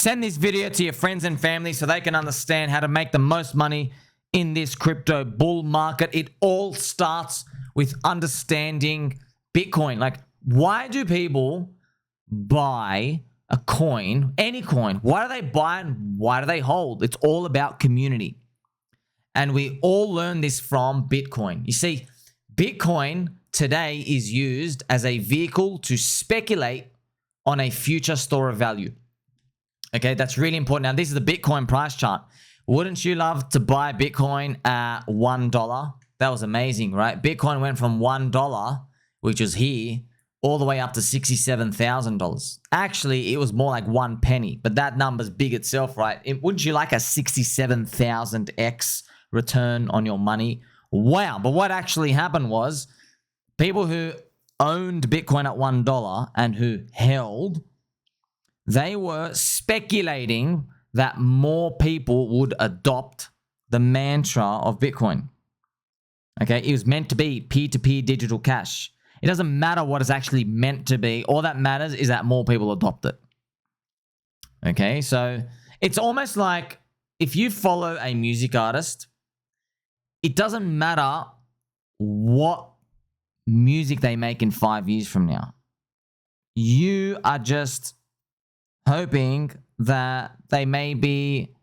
Send this video to your friends and family so they can understand how to make the most money in this crypto bull market. It all starts with understanding Bitcoin. Like, why do people buy a coin, any coin? Why do they buy and why do they hold? It's all about community. And we all learn this from Bitcoin. You see, Bitcoin today is used as a vehicle to speculate on a future store of value. Okay, that's really important. Now, this is the Bitcoin price chart. Wouldn't you love to buy Bitcoin at $1? That was amazing, right? Bitcoin went from $1, which was here, all the way up to $67,000. Actually, it was more like 1 penny, but that number's big itself, right? Wouldn't you like a 67,000x return on your money? Wow. But what actually happened was people who owned Bitcoin at $1 and who held, they were speculating that more people would adopt the mantra of Bitcoin. Okay, it was meant to be peer-to-peer digital cash. It doesn't matter what it's actually meant to be. All that matters is that more people adopt it. Okay, so it's almost like if you follow a music artist, it doesn't matter what music they make in 5 years from now. You are just hoping that they maybe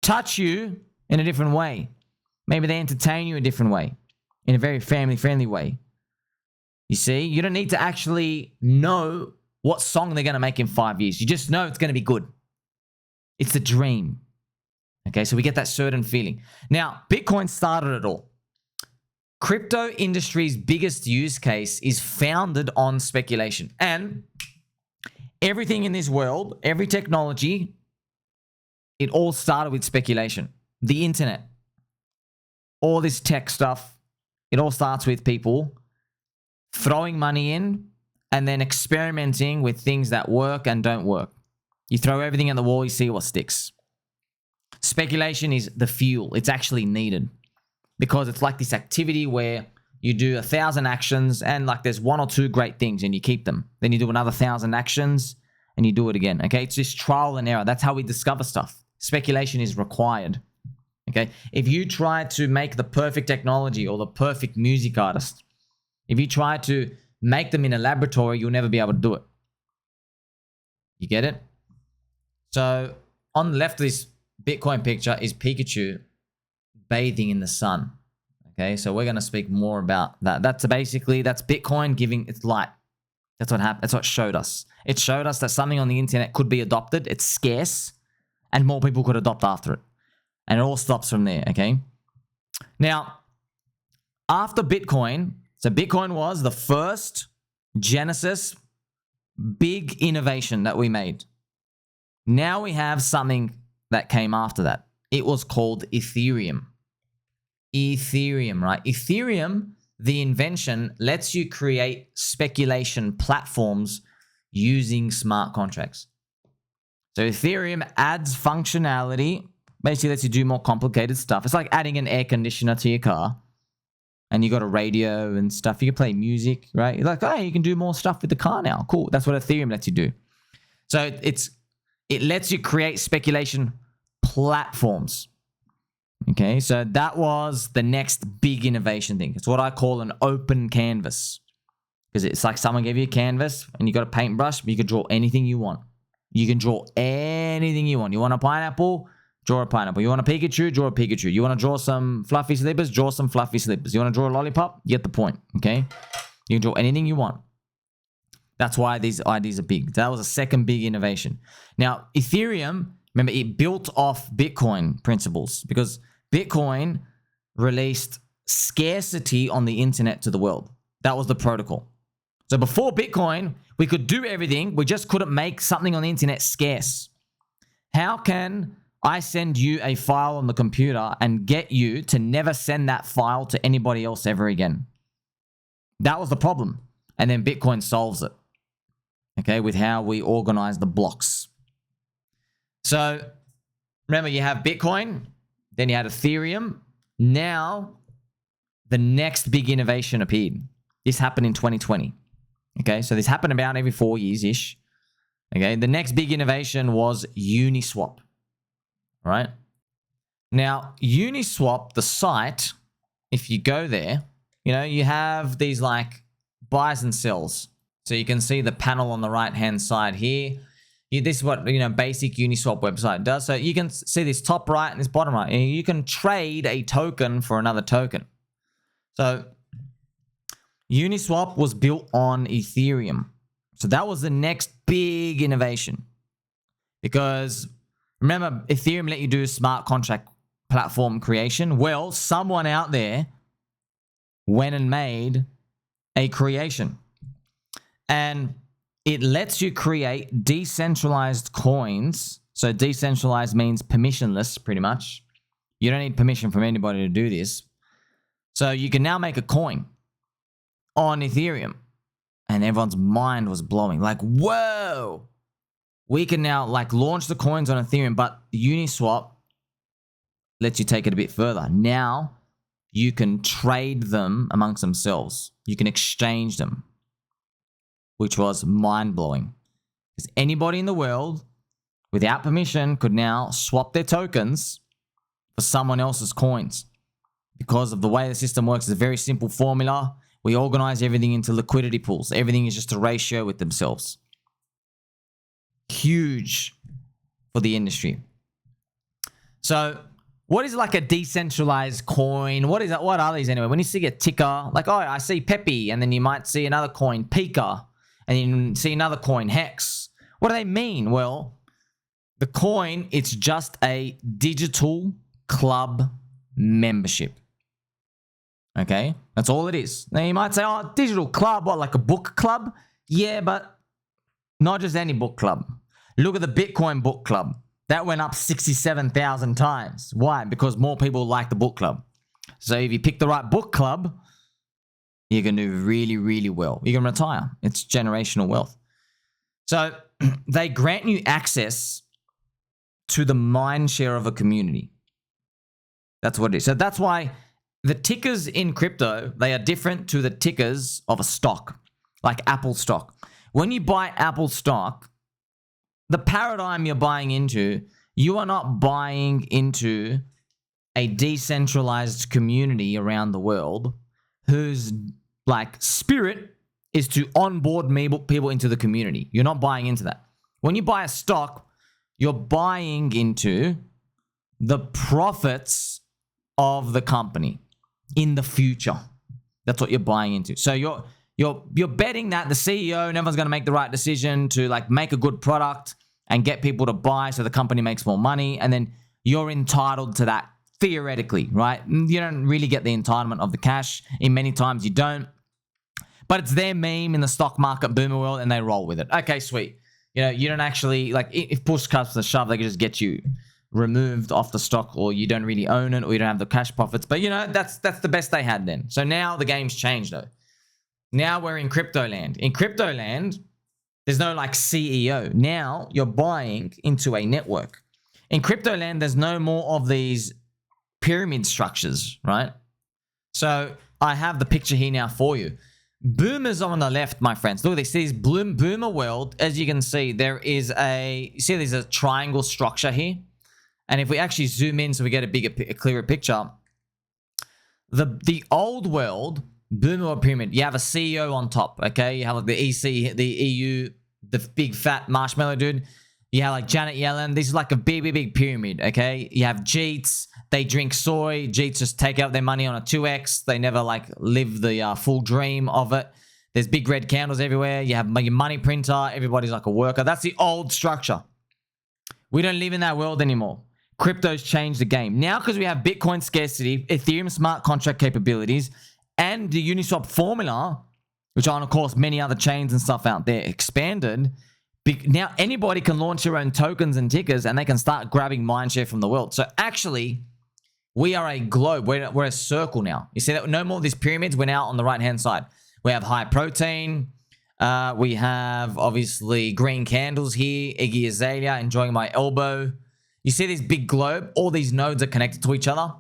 touch you in a different way. Maybe they entertain you a different way, in a very family-friendly way. You see, you don't need to actually know what song they're going to make in 5 years. You just know it's going to be good. It's the dream. Okay, so we get that certain feeling. Now, Bitcoin started it all. Crypto industry's biggest use case is founded on speculation. And everything in this world, every technology, it all started with speculation. The internet, all this tech stuff, it all starts with people throwing money in and then experimenting with things that work and don't work. You throw everything at the wall, you see what sticks. Speculation is the fuel. It's actually needed because it's like this activity where you do 1,000 actions and like there's 1 or 2 great things and you keep them. Then you do another 1,000 actions and you do it again. Okay, it's just trial and error. That's how we discover stuff. Speculation is required. Okay, if you try to make the perfect technology or the perfect music artist, if you try to make them in a laboratory, you'll never be able to do it. You get it? So on the left of this Bitcoin picture is Pikachu bathing in the sun. Okay, so we're going to speak more about that. That's Bitcoin giving its light. That's what happened. That's what it showed us. It showed us that something on the internet could be adopted. It's scarce and more people could adopt after it. And it all stops from there, okay? Now, after Bitcoin, so Bitcoin was the first Genesis big innovation that we made. Now we have something that came after that. It was called Ethereum. Ethereum, right? Ethereum, the invention, lets you create speculation platforms using smart contracts. So Ethereum adds functionality, basically lets you do more complicated stuff. It's like adding an air conditioner to your car and you got a radio and stuff. You can play music, right? You're like, oh, you can do more stuff with the car now. Cool. That's what Ethereum lets you do. So it lets you create speculation platforms. Okay, so that was the next big innovation thing. It's what I call an open canvas. Because it's like someone gave you a canvas and you got a paintbrush, but you can draw anything you want. You can draw anything you want. You want a pineapple? Draw a pineapple. You want a Pikachu? Draw a Pikachu. You want to draw some fluffy slippers? Draw some fluffy slippers. You want to draw a lollipop? You get the point, okay? You can draw anything you want. That's why these ideas are big. That was a second big innovation. Now, Ethereum, remember, it built off Bitcoin principles because Bitcoin released scarcity on the internet to the world. That was the protocol. So before Bitcoin, we could do everything. We just couldn't make something on the internet scarce. How can I send you a file on the computer and get you to never send that file to anybody else ever again? That was the problem. And then Bitcoin solves it. Okay, with how we organize the blocks. So remember, you have Bitcoin, then you had Ethereum. Now, the next big innovation appeared. This happened in 2020. Okay, so this happened about every 4 years-ish. Okay, the next big innovation was Uniswap, right? Now, Uniswap, the site, if you go there, you know, you have these like buys and sells. So you can see the panel on the right-hand side here. This is what, you know, basic Uniswap website does. So you can see this top right and this bottom right. And you can trade a token for another token. So Uniswap was built on Ethereum. So that was the next big innovation. Because remember, Ethereum let you do smart contract platform creation. Well, someone out there went and made a creation. And it lets you create decentralized coins. So decentralized means permissionless, pretty much. You don't need permission from anybody to do this. So you can now make a coin on Ethereum. And everyone's mind was blowing. Like, whoa! We can now like launch the coins on Ethereum, but Uniswap lets you take it a bit further. Now you can trade them amongst themselves. You can exchange them, which was mind-blowing. Because anybody in the world, without permission, could now swap their tokens for someone else's coins. Because of the way the system works, it's a very simple formula. We organize everything into liquidity pools. Everything is just a ratio with themselves. Huge for the industry. So what is like a decentralized coin? What is that? What are these anyway? When you see a ticker, like, oh, I see Pepe, and then you might see another coin, PIKA, and you see another coin, Hex. What do they mean? Well, the coin, it's just a digital club membership. Okay? That's all it is. Now you might say, oh, digital club, what, like a book club? Yeah, but not just any book club. Look at the Bitcoin book club. That went up 67,000 times. Why? Because more people like the book club. So if you pick the right book club, you can do really, really well. You can retire. It's generational wealth. So they grant you access to the mind share of a community. That's what it is. So that's why the tickers in crypto, they are different to the tickers of a stock, like Apple stock. When you buy Apple stock, the paradigm you're buying into, you are not buying into a decentralized community around the world whose like spirit is to onboard people into the community. You're not buying into that. When you buy a stock, you're buying into the profits of the company in the future. That's what you're buying into. So you're betting that the CEO and everyone's going to make the right decision to like make a good product and get people to buy so the company makes more money, and then you're entitled to that theoretically, right? You don't really get the entitlement of the cash. In many times you don't. But it's their meme in the stock market boomer world and they roll with it. Okay, sweet. You know, you don't actually, like, if push comes to shove, they can just get you removed off the stock, or you don't really own it, or you don't have the cash profits. But, you know, that's the best they had then. So now the game's changed, though. Now we're in crypto land. In crypto land, there's no, like, CEO. Now you're buying into a network. In crypto land, there's no more of these pyramid structures, right? So I have the picture here now for you. Boomers on the left, my friends. Look at this. This boomer world, as you can see, there's a triangle structure here. And if we actually zoom in so we get a clearer picture, the old world, boomer pyramid, you have a CEO on top, okay? You have like the EC, the EU, the big fat marshmallow dude. You have like Janet Yellen. This is like a big pyramid, okay? You have Jeets. They drink soy. Jeets just take out their money on a 2x. They never like live the full dream of it. There's big red candles everywhere. You have your money printer. Everybody's like a worker. That's the old structure. We don't live in that world anymore. Crypto's changed the game. Now, because we have Bitcoin scarcity, Ethereum smart contract capabilities, and the Uniswap formula, which are, of course, many other chains and stuff out there expanded, now anybody can launch their own tokens and tickers, and they can start grabbing mindshare from the world. So actually, we are a globe. We're a circle now. You see that? No more of these pyramids. We're now on the right-hand side. We have high protein. We have, obviously, green candles here. Iggy Azalea enjoying my elbow. You see this big globe? All these nodes are connected to each other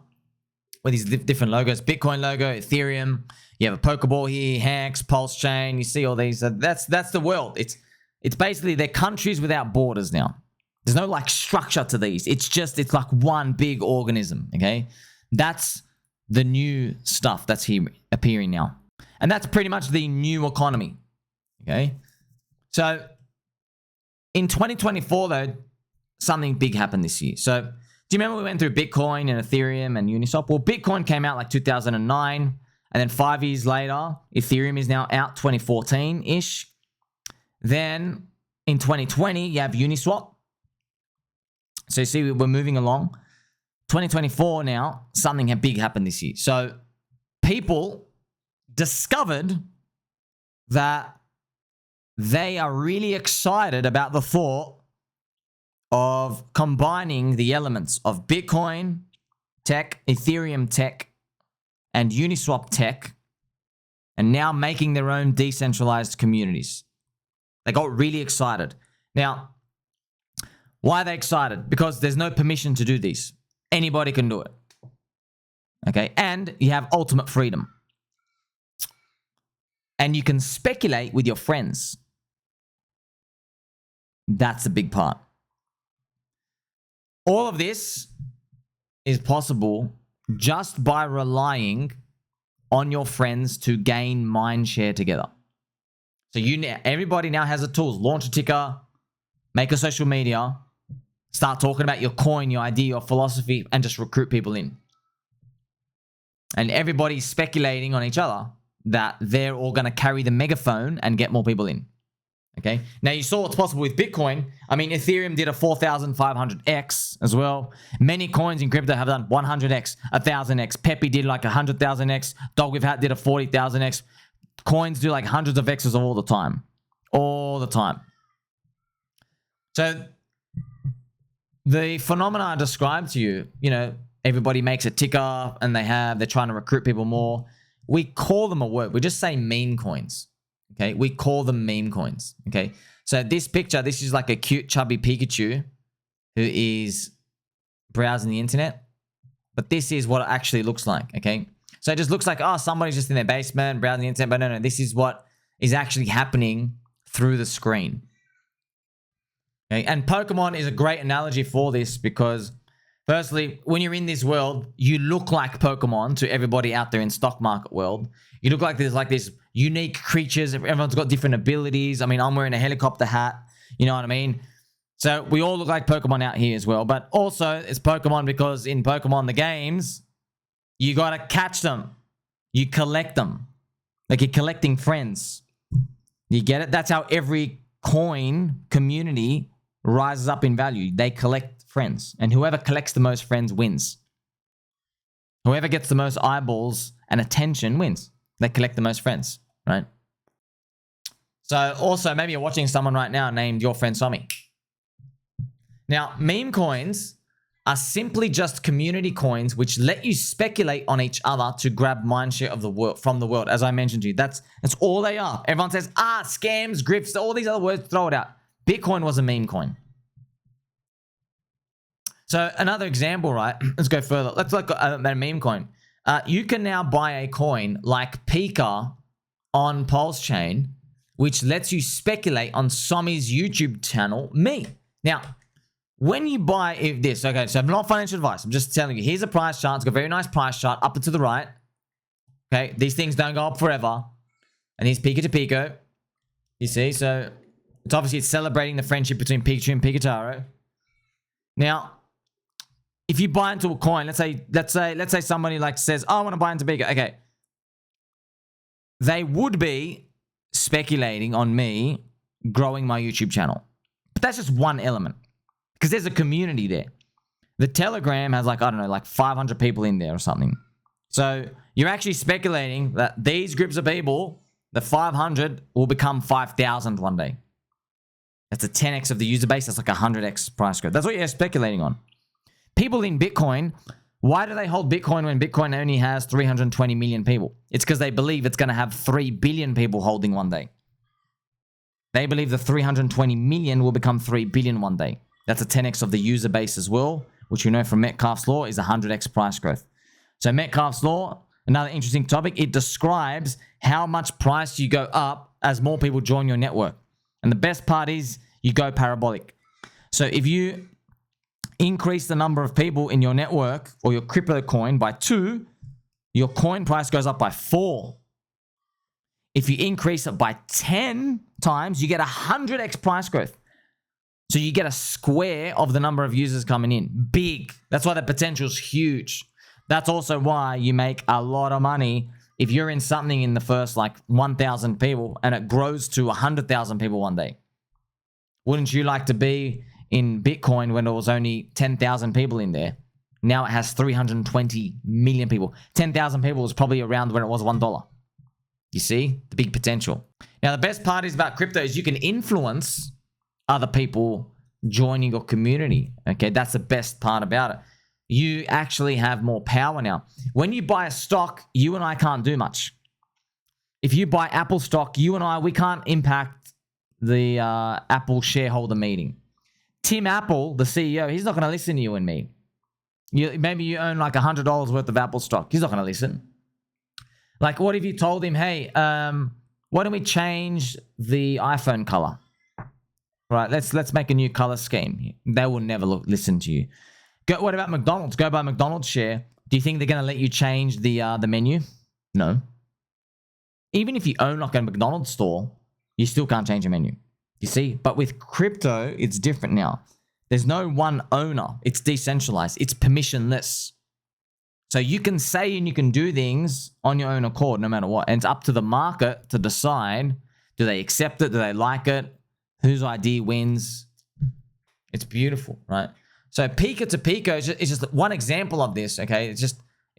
with these different logos. Bitcoin logo, Ethereum. You have a Pokeball here, Hex, PulseChain. You see all these. That's the world. It's basically they're countries without borders now. There's no like structure to these. It's like one big organism, okay? That's the new stuff that's here appearing now. And that's pretty much the new economy, okay? So in 2024 though, something big happened this year. So do you remember we went through Bitcoin and Ethereum and Uniswap? Well, Bitcoin came out like 2009, and then 5 years later, Ethereum is now out 2014-ish. Then in 2020, you have Uniswap. So you see, we're moving along. 2024 now, something big happened this year. So people discovered that they are really excited about the thought of combining the elements of Bitcoin tech, Ethereum tech, and Uniswap tech, and now making their own decentralized communities. They got really excited. Now, why are they excited? Because there's no permission to do these. Anybody can do it. Okay, and you have ultimate freedom. And you can speculate with your friends. That's a big part. All of this is possible just by relying on your friends to gain mindshare together. So everybody now has the tools. Launch a ticker, make a social media, start talking about your coin, your idea, your philosophy, and just recruit people in. And everybody's speculating on each other that they're all going to carry the megaphone and get more people in. Okay. Now you saw what's possible with Bitcoin. I mean, Ethereum did a 4,500x as well. Many coins in crypto have done 100x, 1,000x. Pepe did like 100,000x. DickWifButt did a 40,000x. Coins do like hundreds of x's all the time. All the time. So the phenomena I described to you, you know, everybody makes a ticker and they're trying to recruit people more. We call them a word. We just say meme coins. Okay, we call them meme coins. Okay, so this picture, this is like a cute, chubby Pikachu who is browsing the internet. But this is what it actually looks like. Okay, so it just looks like, oh, somebody's just in their basement browsing the internet. But no, this is what is actually happening through the screen. Okay, and Pokemon is a great analogy for this because, firstly, when you're in this world, you look like Pokemon to everybody out there in stock market world. You look like there's like this unique creatures. Everyone's got different abilities. I mean, I'm wearing a helicopter hat. You know what I mean? So we all look like Pokemon out here as well. But also, it's Pokemon because in Pokemon, the games, you got to catch them. You collect them. Like you're collecting friends. You get it? That's how every coin community rises up in value. They collect friends. And whoever collects the most friends wins. Whoever gets the most eyeballs and attention wins. They collect the most friends, right? So also, maybe you're watching someone right now named your friend Sommi. Now, meme coins are simply just community coins which let you speculate on each other to grab mindshare of the world from the world. As I mentioned to you, that's all they are. Everyone says, scams, grifts, all these other words, throw it out. Bitcoin was a meme coin. So another example, right? Let's go further. Let's look at a meme coin. You can now buy a coin like PIKA on PulseChain, which lets you speculate on Sommi's YouTube channel, me. Now, when you buy this, okay, so not financial advice. I'm just telling you, here's a price chart. It's got a very nice price chart up and to the right. Okay, these things don't go up forever. And here's Pika to Piko. You see, so it's celebrating the friendship between Pikachu and Pikataro. Now, if you buy into a coin, let's say somebody like says, I want to buy into Pika. Okay. They would be speculating on me growing my YouTube channel. But that's just one element. Because there's a community there. The Telegram has like, I don't know, like 500 people in there or something. So you're actually speculating that these groups of people, the 500 will become 5,000 one day. That's a 10x of the user base. That's like a 100x price growth. That's what you're speculating on. People in Bitcoin, why do they hold Bitcoin when Bitcoin only has 320 million people? It's because they believe it's going to have 3 billion people holding one day. They believe the 320 million will become 3 billion one day. That's a 10x of the user base as well, which we know from Metcalfe's law is 100x price growth. So Metcalfe's law, another interesting topic, it describes how much price you go up as more people join your network. And the best part is you go parabolic. So if you increase the number of people in your network or your crypto coin by 2, your coin price goes up by 4. If you increase it by 10 times, you get 100x price growth. So you get a square of the number of users coming in. Big. That's why the potential is huge. That's also why you make a lot of money if you're in something in the first like 1,000 people and it grows to 100,000 people one day. Wouldn't you like to be in Bitcoin when there was only 10,000 people in there? Now it has 320 million people. 10,000 people was probably around when it was $1. You see the big potential. Now, the best part is about crypto is you can influence other people joining your community. Okay, that's the best part about it. You actually have more power now. When you buy a stock, you and I can't do much. If you buy Apple stock, you and I, we can't impact the Apple shareholder meeting. Tim Apple, the CEO, he's not going to listen to you and me. Maybe you own like $100 worth of Apple stock. He's not going to listen. Like, what if you told him, hey, why don't we change the iPhone color? Right, let's make a new color scheme. They will never listen to you. What about McDonald's? Go buy McDonald's share. Do you think they're going to let you change the menu? No. Even if you own like a McDonald's store, you still can't change your menu. You see? But with crypto, it's different now. There's no one owner. It's decentralized. It's permissionless. So you can say and you can do things on your own accord no matter what. And it's up to the market to decide, do they accept it? Do they like it? Whose idea wins? It's beautiful, right? So Pika to Piko is just one example of this, okay? It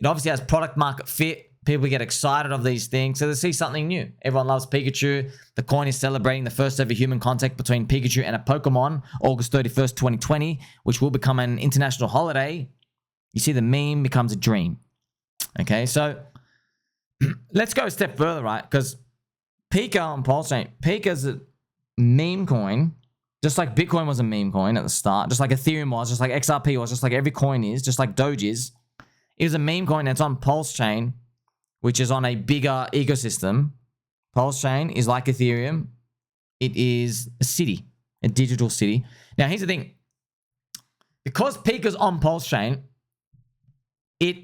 obviously has product market fit. People get excited of these things, so they see something new. Everyone loves Pikachu. The coin is celebrating the first ever human contact between Pikachu and a Pokemon, August 31st, 2020, which will become an international holiday. You see, the meme becomes a dream. Okay, so let's go a step further, right? Because Pika and PulseChain, Pika's a meme coin, just like Bitcoin was a meme coin at the start, just like Ethereum was, just like XRP was, just like every coin is, just like Doge is. It was a meme coin that's on PulseChain, which is on a bigger ecosystem. PulseChain is like Ethereum. It is a city, a digital city. Now, here's the thing. Because Pika's on PulseChain, it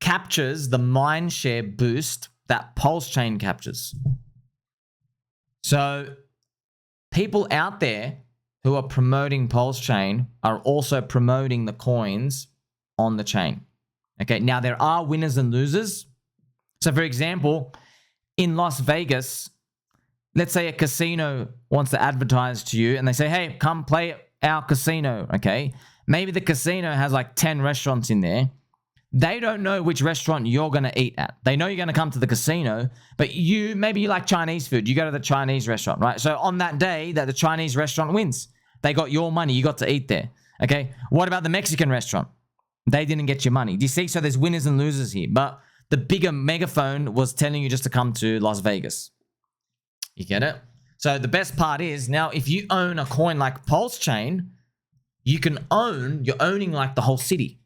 captures the Mindshare boost that PulseChain captures. So people out there who are promoting PulseChain are also promoting the coins on the chain. Okay, now there are winners and losers. So for example, in Las Vegas, let's say a casino wants to advertise to you and they say, hey, come play our casino, okay? Maybe the casino has like 10 restaurants in there. They don't know which restaurant you're going to eat at. They know you're going to come to the casino, but maybe you like Chinese food. You go to the Chinese restaurant, right? So on that day that the Chinese restaurant wins, they got your money. You got to eat there, okay? What about the Mexican restaurant? They didn't get your money. Do you see? So there's winners and losers here. But the bigger megaphone was telling you just to come to Las Vegas. You get it? So the best part is now if you own a coin like PulseChain, you're owning like the whole city.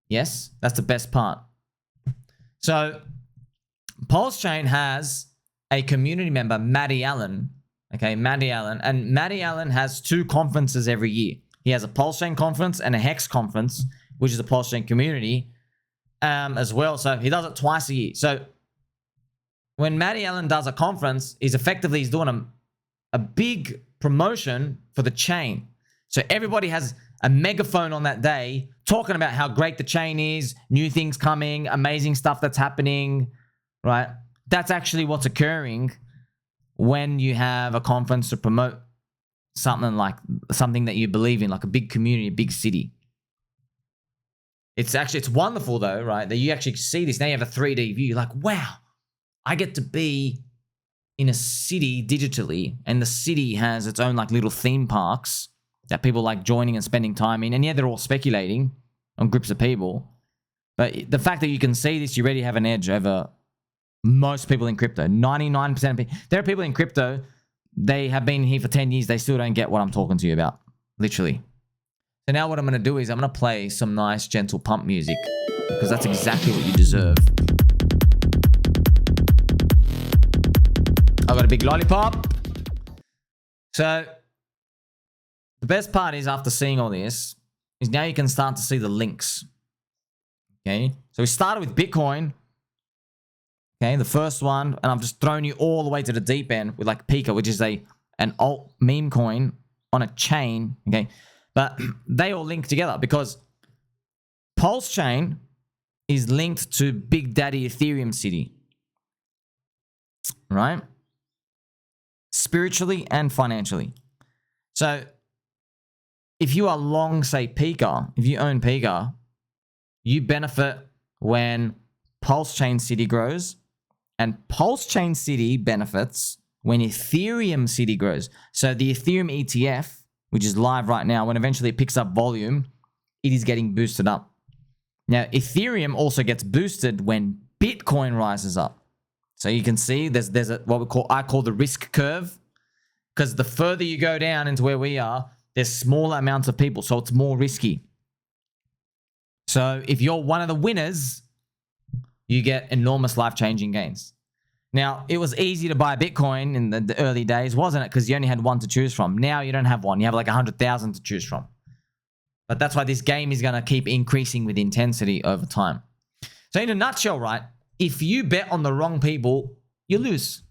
Yes, that's the best part. So PulseChain has a community member, Matty Allen. Okay, Matty Allen. And Matty Allen has 2 conferences every year. He has a PulseChain conference and a Hex conference, which is a PulseChain community as well. So he does it twice a year. So when Matty Allen does a conference, he's doing a big promotion for the chain. So everybody has a megaphone on that day talking about how great the chain is, new things coming, amazing stuff that's happening, right? That's actually what's occurring when you have a conference to promote something that you believe in, like a big community, a big city. It's wonderful though, right? That you actually see this. Now you have a 3D view. You're like, wow, I get to be in a city digitally, and the city has its own like little theme parks that people like joining and spending time in. And yeah, they're all speculating on groups of people. But the fact that you can see this, you already have an edge over most people in crypto. 99% of people. There are people in crypto, they have been here for 10 years. They still don't get what I'm talking to you about. Literally. So now what I'm going to do is I'm going to play some nice, gentle pump music. Because that's exactly what you deserve. I got a big lollipop. So the best part is, after seeing all this, is now you can start to see the links. Okay, so we started with Bitcoin. Okay, the first one, and I've just thrown you all the way to the deep end with like Piko, which is an alt meme coin on a chain. Okay, but they all link together because PulseChain is linked to Big Daddy Ethereum City, right? Spiritually and financially. So if you are long, say, Pika, if you own Pika, you benefit when PulseChain City grows, and PulseChain City benefits when Ethereum City grows. So the Ethereum ETF, which is live right now, when eventually it picks up volume, it is getting boosted up. Now, Ethereum also gets boosted when Bitcoin rises up. So you can see there's what I call the risk curve, because the further you go down into where we are, there's smaller amounts of people, so it's more risky. So if you're one of the winners, you get enormous life-changing gains. Now, it was easy to buy Bitcoin in the early days, wasn't it? Because you only had one to choose from. Now you don't have one. You have like 100,000 to choose from. But that's why this game is going to keep increasing with intensity over time. So in a nutshell, right, if you bet on the wrong people, you lose.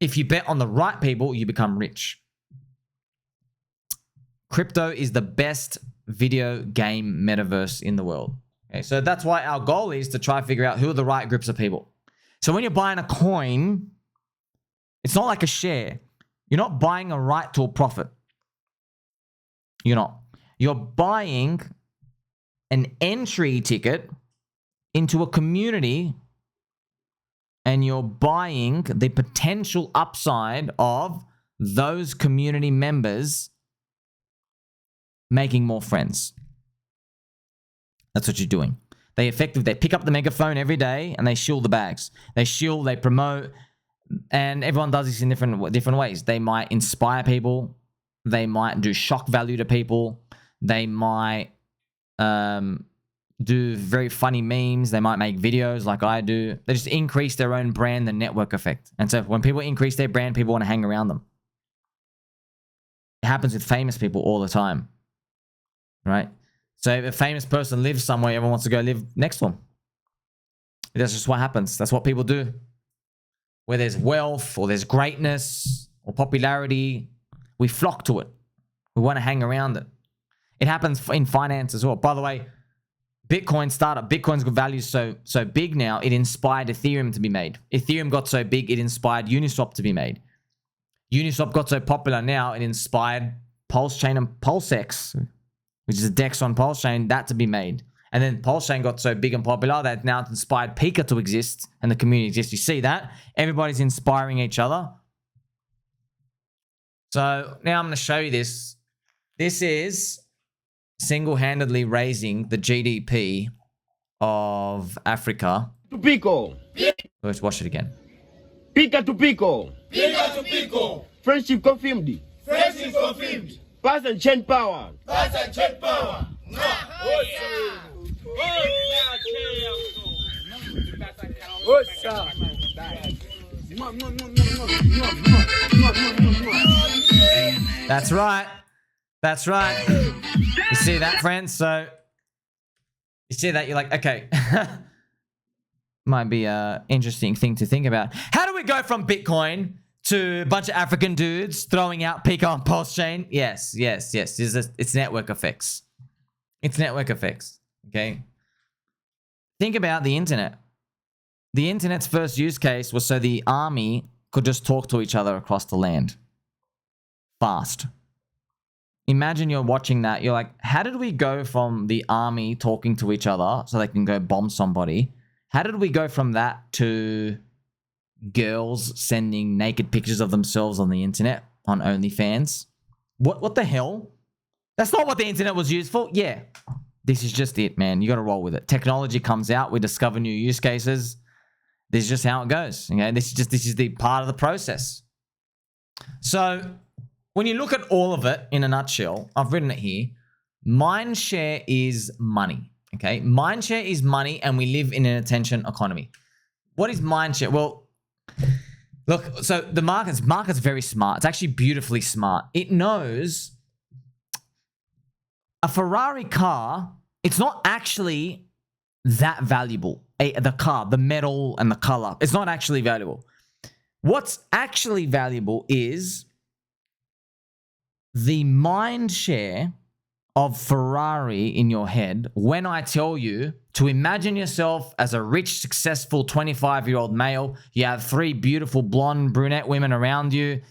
If you bet on the right people, you become rich. Crypto is the best video game metaverse in the world. Okay, so that's why our goal is to try to figure out who are the right groups of people. So when you're buying a coin, it's not like a share. You're not buying a right to a profit. You're not. You're buying an entry ticket into a community, and you're buying the potential upside of those community members making more friends. That's what you're doing. They pick up the megaphone every day and they shill the bags. They promote, and everyone does this in different ways. They might inspire people. They might do shock value to people. They might do very funny memes. They might make videos like I do. They just increase their own brand, the network effect. And so when people increase their brand, people want to hang around them. It happens with famous people all the time, right? So if a famous person lives somewhere, everyone wants to go live next to them. That's just what happens. That's what people do. Where there's wealth or there's greatness or popularity, we flock to it. We want to hang around it. It happens in finance as well. By the way, Bitcoin's value is so big now, it inspired Ethereum to be made. Ethereum got so big, it inspired Uniswap to be made. Uniswap got so popular now, it inspired PulseChain and PulseX, which is a DEX on PulseChain, that to be made. And then PulseChain got so big and popular that now it's inspired PIKA to exist and the community exists. You see that? Everybody's inspiring each other. So now I'm going to show you this. This is single-handedly raising the GDP of Africa. To Piko. Let's watch it again. Pika to Piko. Pika to Piko. Friendship confirmed. Friendship confirmed. Pass and chain power. Pass and check power. That's right. That's right. You see that, friends? So you see that, you're like, okay, might be an interesting thing to think about. How do we go from Bitcoin to a bunch of African dudes throwing out PIKA and PulseChain? Yes. It's network effects. It's network effects, okay? Think about the internet. The internet's first use case was so the army could just talk to each other across the land. Fast. Imagine you're watching that. You're like, how did we go from the army talking to each other so they can go bomb somebody? How did we go from that to girls sending naked pictures of themselves on the internet on OnlyFans? What the hell? That's not what the internet was used for. Yeah, this is just it, man. You got to roll with it. Technology comes out. We discover new use cases. This is just how it goes. Okay, this is the part of the process. So when you look at all of it in a nutshell, I've written it here. Mindshare is money. Okay, Mindshare is money, and we live in an attention economy. What is Mindshare? Well, Look, so the market's very smart. It's actually beautifully smart. It knows a Ferrari car, it's not actually that valuable. The car, the metal and the color, it's not actually valuable. What's actually valuable is the mind share of Ferrari in your head when I tell you to imagine yourself as a rich, successful 25-year-old male. You have 3 beautiful blonde brunette women around you,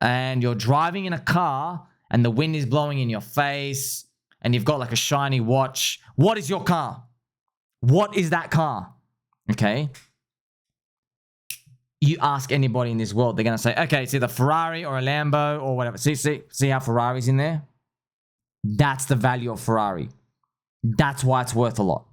and you're driving in a car and the wind is blowing in your face and you've got like a shiny watch. What is your car? What is that car? Okay. You ask anybody in this world, they're going to say, okay, it's either Ferrari or a Lambo or whatever. See how Ferrari's in there? That's the value of Ferrari. That's why it's worth a lot.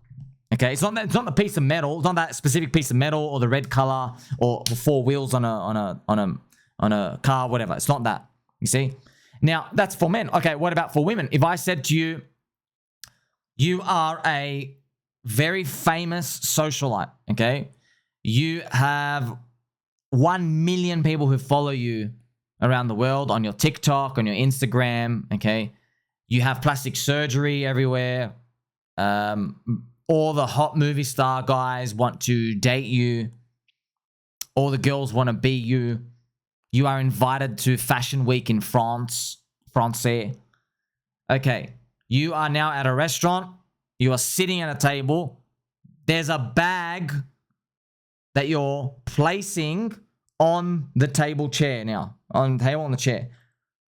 Okay, it's not the piece of metal. It's not that specific piece of metal or the red color or the 4 wheels on a car, whatever. It's not that. You see? Now that's for men. Okay, what about for women? If I said to you, you are a very famous socialite. Okay, you have 1 million people who follow you around the world on your TikTok, on your Instagram. Okay. You have plastic surgery everywhere. All the hot movie star guys want to date you. All the girls want to be you. You are invited to Fashion Week in France. Okay. You are now at a restaurant. You are sitting at a table. There's a bag that you're placing on the table chair now. On the table, on the chair.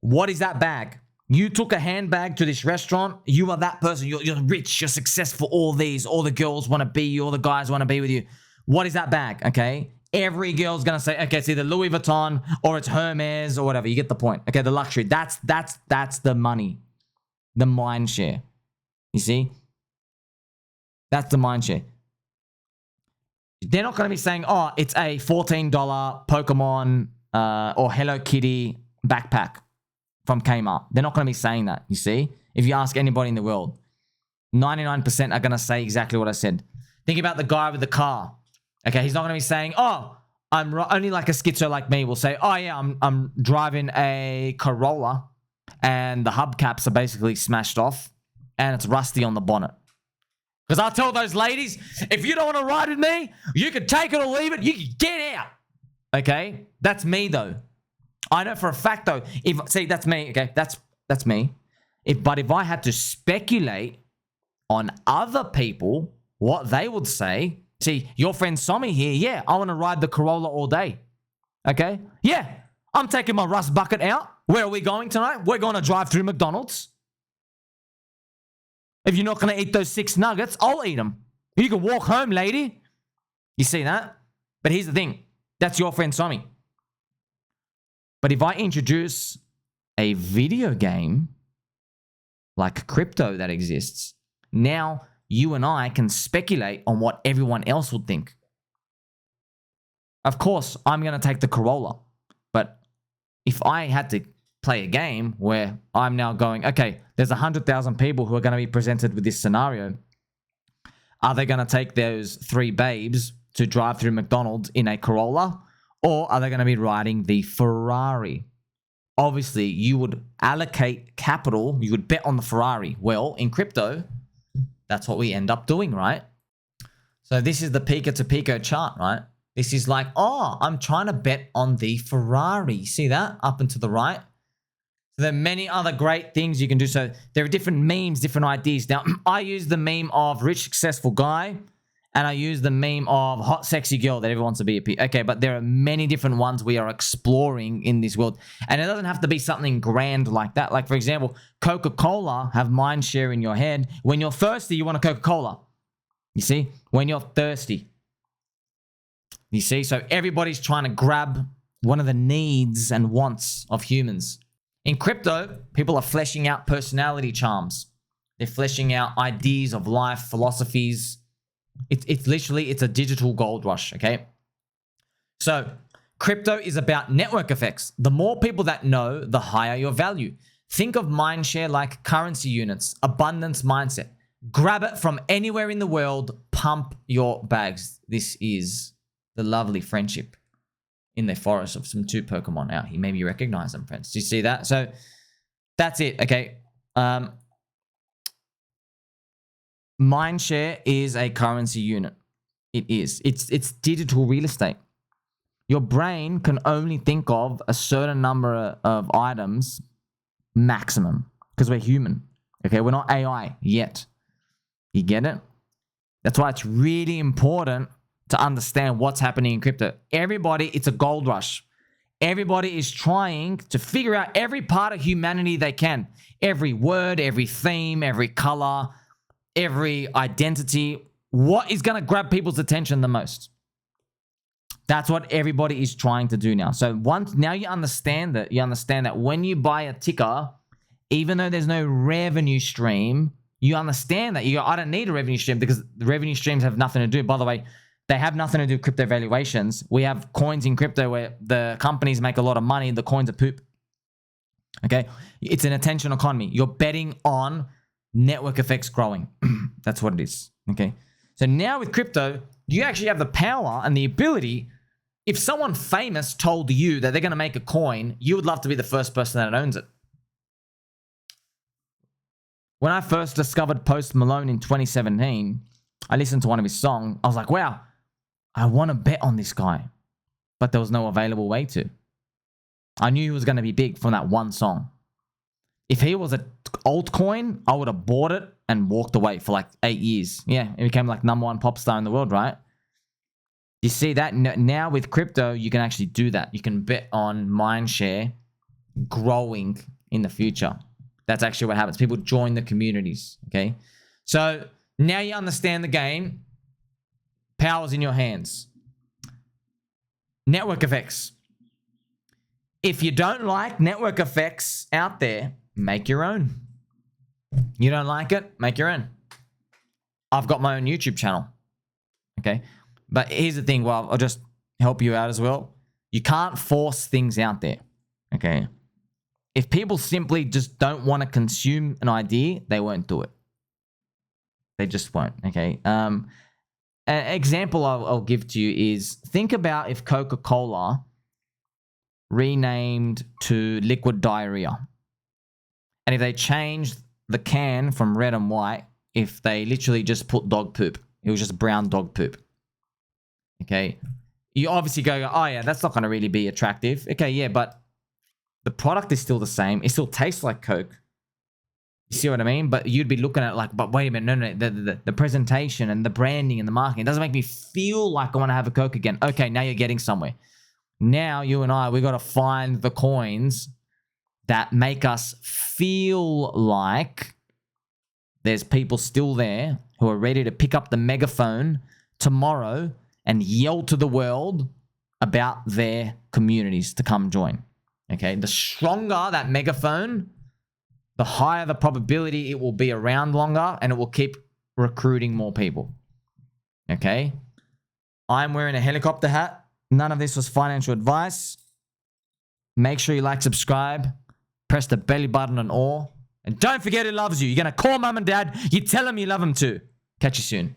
What is that bag? You took a handbag to this restaurant. You are that person. You're rich. You're successful. All the girls want to be you. All the guys want to be with you. What is that bag? Okay. Every girl's going to say, okay, it's either Louis Vuitton or it's Hermes or whatever. You get the point. Okay. The luxury. That's the money. The mind share. You see? That's the mind share. They're not going to be saying, oh, it's a $14 Pokemon or Hello Kitty backpack from Kmart. They're not going to be saying that, you see? If you ask anybody in the world, 99% are going to say exactly what I said. Think about the guy with the car. Okay, he's not going to be saying, oh, only like a schizo like me will say, oh yeah, I'm driving a Corolla and the hubcaps are basically smashed off and it's rusty on the bonnet. Because I'll tell those ladies, if you don't want to ride with me, you can take it or leave it. You can get out. Okay? That's me, though. I know for a fact, though. That's me. Okay? That's me. But if I had to speculate on other people, what they would say, see, your friend Sommi here, yeah, I want to ride the Corolla all day. Okay? Yeah, I'm taking my rust bucket out. Where are we going tonight? We're going to drive through McDonald's. If you're not going to eat those 6 nuggets, I'll eat them. You can walk home, lady. You see that? But here's the thing. That's your friend Sommi. But if I introduce a video game like crypto that exists, now you and I can speculate on what everyone else would think. Of course, I'm going to take the Corolla. But if I had to play a game where I'm now going, okay, there's 100,000 people who are going to be presented with this scenario. Are they going to take those 3 babes to drive through McDonald's in a Corolla? Or are they going to be riding the Ferrari? Obviously, you would allocate capital. You would bet on the Ferrari. Well, in crypto, that's what we end up doing, right? So this is the Pika to Piko chart, right? This is like, oh, I'm trying to bet on the Ferrari. See that? Up and to the right. There are many other great things you can do. So there are different memes, different ideas. Now, I use the meme of rich, successful guy, and I use the meme of hot, sexy girl that everyone wants to be a P. Okay, but there are many different ones we are exploring in this world. And it doesn't have to be something grand like that. Like, for example, Coca-Cola have Mindshare in your head. When you're thirsty, you want a Coca-Cola. You see? When you're thirsty. You see? So everybody's trying to grab one of the needs and wants of humans. In crypto, people are fleshing out personality charms. They're fleshing out ideas of life, philosophies. It's literally a digital gold rush, okay? So crypto is about network effects. The more people that know, the higher your value. Think of Mindshare like currency units, abundance mindset. Grab it from anywhere in the world, pump your bags. This is the lovely friendship in the forest of some 2 Pokemon out here. Maybe you recognize them, friends. Do you see that? So that's it. Okay. Mindshare is a currency unit. It is. It's digital real estate. Your brain can only think of a certain number of items maximum because we're human. Okay, we're not AI yet. You get it? That's why it's really important to understand what's happening in crypto. Everybody, it's a gold rush. Everybody is trying to figure out every part of humanity they can. Every word, every theme, every color, every identity. What is going to grab people's attention the most? That's what everybody is trying to do now. So now you understand that when you buy a ticker, even though there's no revenue stream, you understand that I don't need a revenue stream because the revenue streams have nothing to do. By the way, they have nothing to do with crypto valuations. We have coins in crypto where the companies make a lot of money. The coins are poop. Okay. It's an attention economy. You're betting on network effects growing. That's what it is. Okay. So now with crypto, you actually have the power and the ability. If someone famous told you that they're going to make a coin, you would love to be the first person that owns it. When I first discovered Post Malone in 2017, I listened to one of his songs. I was like, wow, I want to bet on this guy. But there was no available way to. I knew he was going to be big from that one song. If he was an altcoin, I would have bought it and walked away for like 8 years. Yeah, it became like #1 pop star in the world, right? You see that? Now with crypto, you can actually do that. You can bet on Mindshare growing in the future. That's actually what happens. People join the communities, okay? So now you understand the game. Power's in your hands. Network effects. If you don't like network effects out there, make your own. You don't like it, make your own. I've got my own YouTube channel, okay? But here's the thing, well, I'll just help you out as well. You can't force things out there, okay? If people simply just don't want to consume an idea, they won't do it. They just won't, okay? An example I'll give to you is, think about if Coca-Cola renamed to liquid diarrhea. And if they changed the can from red and white, if they literally just put dog poop, it was just brown dog poop. Okay? You obviously go, oh yeah, that's not going to really be attractive. Okay, yeah, but the product is still the same. It still tastes like Coke. You see what I mean? But you'd be looking at it like, but wait a minute, no, the presentation and the branding and the marketing doesn't make me feel like I want to have a Coke again. Okay, now you're getting somewhere. Now you and I, we got to find the coins that make us feel like there's people still there who are ready to pick up the megaphone tomorrow and yell to the world about their communities to come join. Okay, the stronger that megaphone, the higher the probability it will be around longer and it will keep recruiting more people. Okay, I'm wearing a helicopter hat. None of this was financial advice. Make sure you like, subscribe, press the belly button and all. And don't forget who loves you. You're going to call mum and dad. You tell them you love them too. Catch you soon.